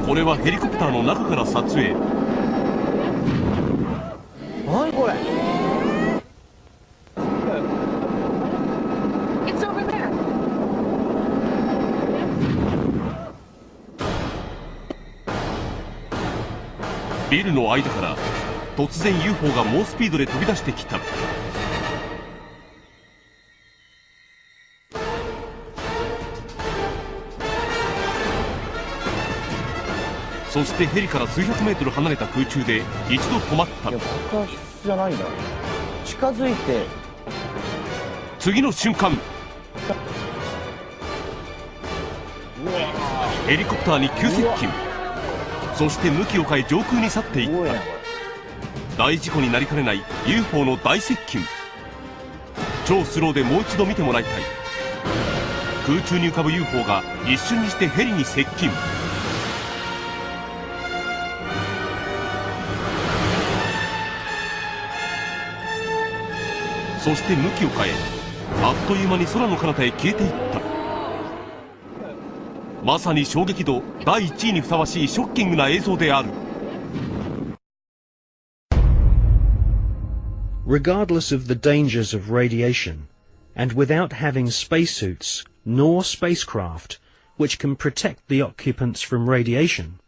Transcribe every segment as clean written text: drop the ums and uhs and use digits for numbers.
これはヘリコプターの中から撮影。何これ。ビルの間から突然 UFO が猛スピードで飛び出してきた。そしてヘリから数百メートル離れた空中で一度止まった。いや、爆発じゃないんだ。近づいて。次の瞬間、ヘリコプターに急接近。そして向きを変え上空に去っていった。大事故になりかねない UFO の大接近。超スローでもう一度見てもらいたい。空中に浮かぶ UFO が一瞬にしてヘリに接近。そして向きを変え、あっという間に空の彼方へ消えていった。まさに衝撃度第1位にふさわしいショッキングな映像である。Regardless of the dangers of radiation, and without having spacesuits nor spacecraft which can protect the occupants from radiation,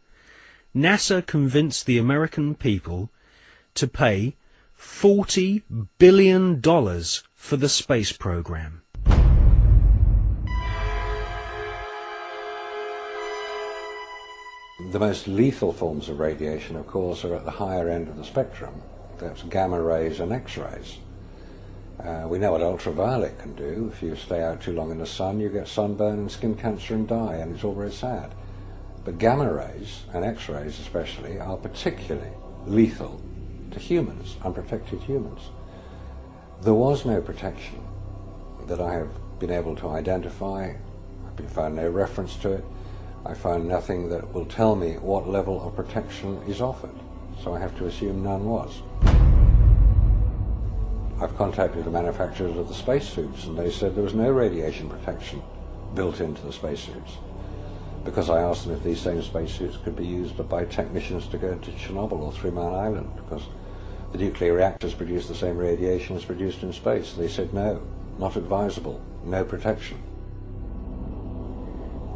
NASA convinced the American people to pay $40 billion for the space program. The most lethal forms of radiation, of course, are at the higher end of the spectrum. That's gamma rays and X-rays. We know what ultraviolet can do. If you stay out too long in the sun, you get sunburn and skin cancer and die, and it's all very sad. But gamma rays, and X-rays especially, are particularly lethal to humans, unprotected humans. There was no protection that I have been able to identify. I've found no reference to it. I found nothing that will tell me what level of protection is offered, so I have to assume none was. I've contacted the manufacturers of the spacesuits, and they said there was no radiation protection built into the spacesuits, because I asked them if these same spacesuits could be used by technicians to go into Chernobyl or 3 Mile Island, because the nuclear reactors produce the same radiation as produced in space. They said no, not advisable, no protection.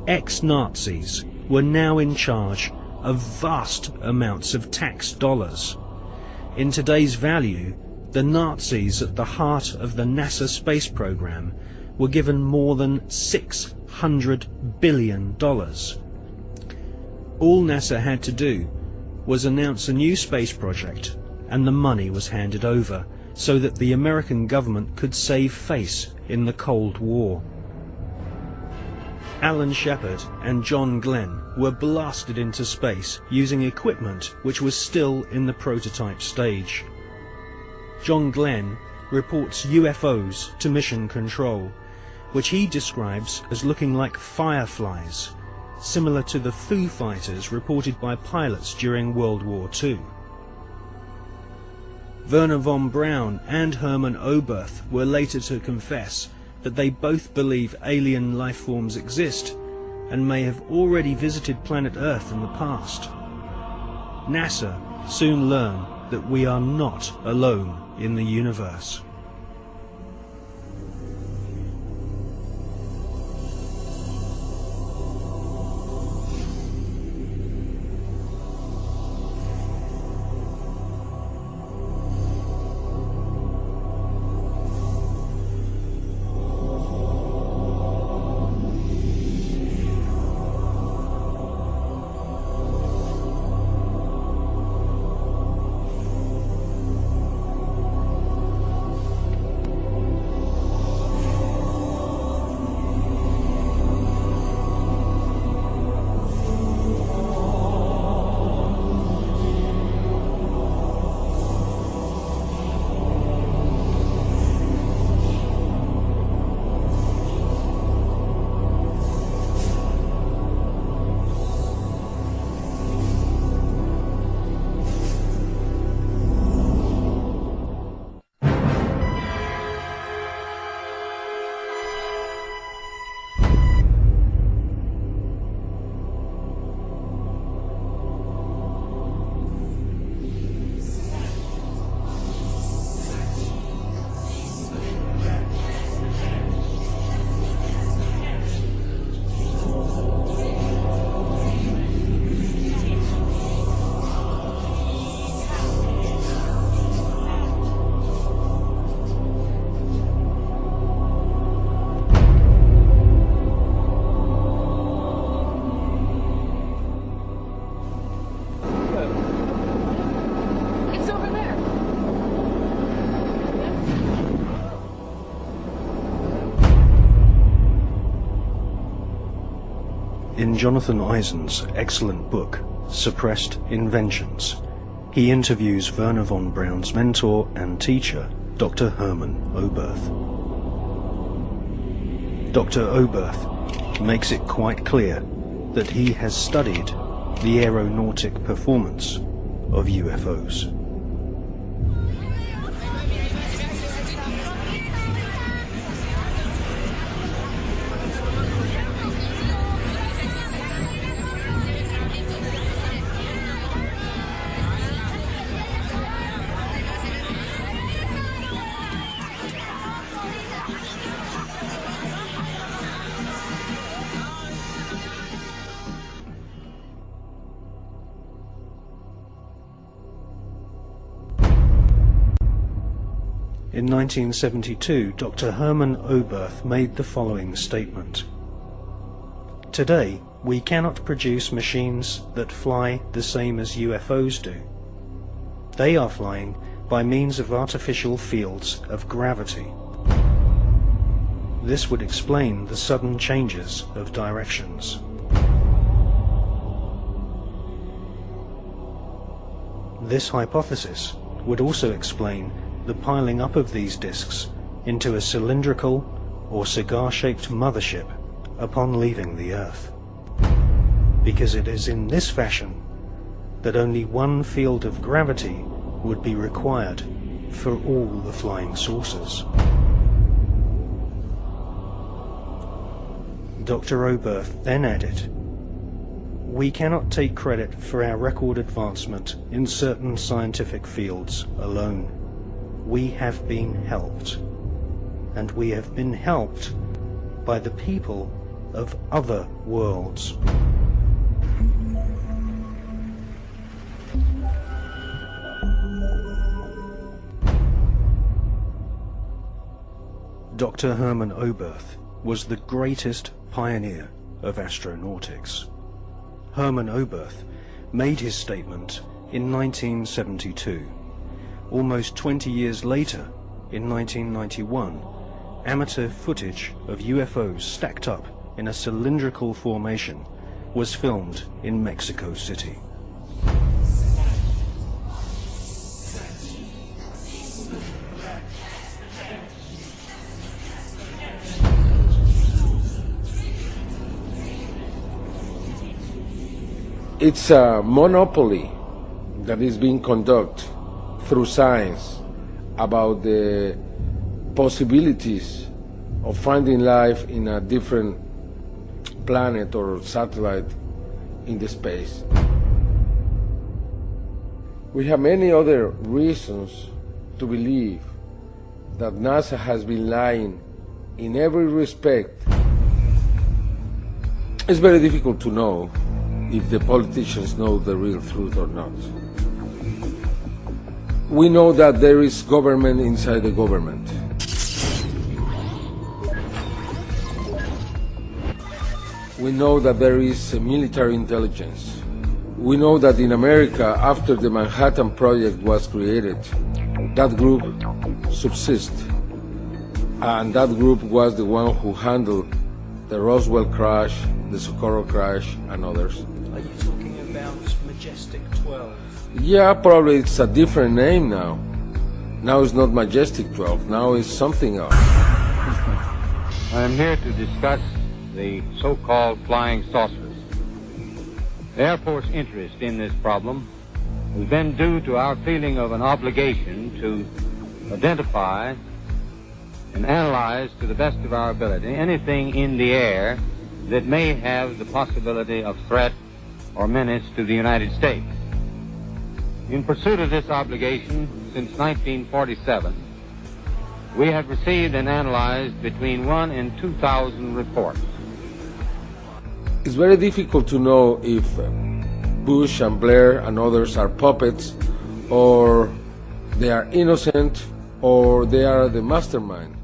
Ex-Nazis were now in charge of vast amounts of tax dollars. In today's value, the Nazis at the heart of the NASA space program were given more than $600 billion. All NASA had to do was announce a new space project, and the money was handed over so that the American government could save face in the Cold War. Alan Shepard and John Glenn were blasted into space using equipment which was still in the prototype stage. John Glenn reports UFOs to Mission Control, which he describes as looking like fireflies, similar to the Foo Fighters reported by pilots during World War II. Werner von Braun and Hermann Oberth were later to confess that they both believe alien life forms exist and may have already visited planet Earth in the past. NASA soon learned that we are not alone in the universe. In Jonathan Eisen's excellent book, Suppressed Inventions, he interviews Wernher von Braun's mentor and teacher, Dr. Hermann Oberth. Dr. Oberth makes it quite clear that he has studied the aeronautic performance of UFOs. In 1972, Dr. Hermann Oberth made the following statement. Today, we cannot produce machines that fly the same as UFOs do. They are flying by means of artificial fields of gravity. This would explain the sudden changes of directions. This hypothesis would also explain the piling up of these disks into a cylindrical or cigar-shaped mothership upon leaving the Earth, because it is in this fashion that only one field of gravity would be required for all the flying saucers. Dr. Oberth then added, "We cannot take credit for our record advancement in certain scientific fields alone. We have been helped, and we have been helped by the people of other worlds." Dr. Hermann Oberth was the greatest pioneer of astronautics. Hermann Oberth made his statement in 1972. Almost 20 years later, in 1991, amateur footage of UFOs stacked up in a cylindrical formation was filmed in Mexico City. It's a monopoly that is being conducted through science about the possibilities of finding life in a different planet or satellite in the space. We have many other reasons to believe that NASA has been lying in every respect. It's very difficult to know if the politicians know the real truth or not. We know that there is government inside the government. We know that there is military intelligence. We know that in America, after the Manhattan Project was created, that group subsists. And that group was the one who handled the Roswell crash, the Socorro crash, and others. Are you talking about Majestic 12? Yeah, probably it's a different name now. Now it's not Majestic 12, now it's something else. I am here to discuss the so-called flying saucers. The Air Force interest in this problem has been due to our feeling of an obligation to identify and analyze to the best of our ability anything in the air that may have the possibility of threat or menace to the United States. In pursuit of this obligation, since 1947, we have received and analyzed between 1,000 and 2,000 reports. It's very difficult to know if Bush and Blair and others are puppets, or they are innocent, or they are the mastermind.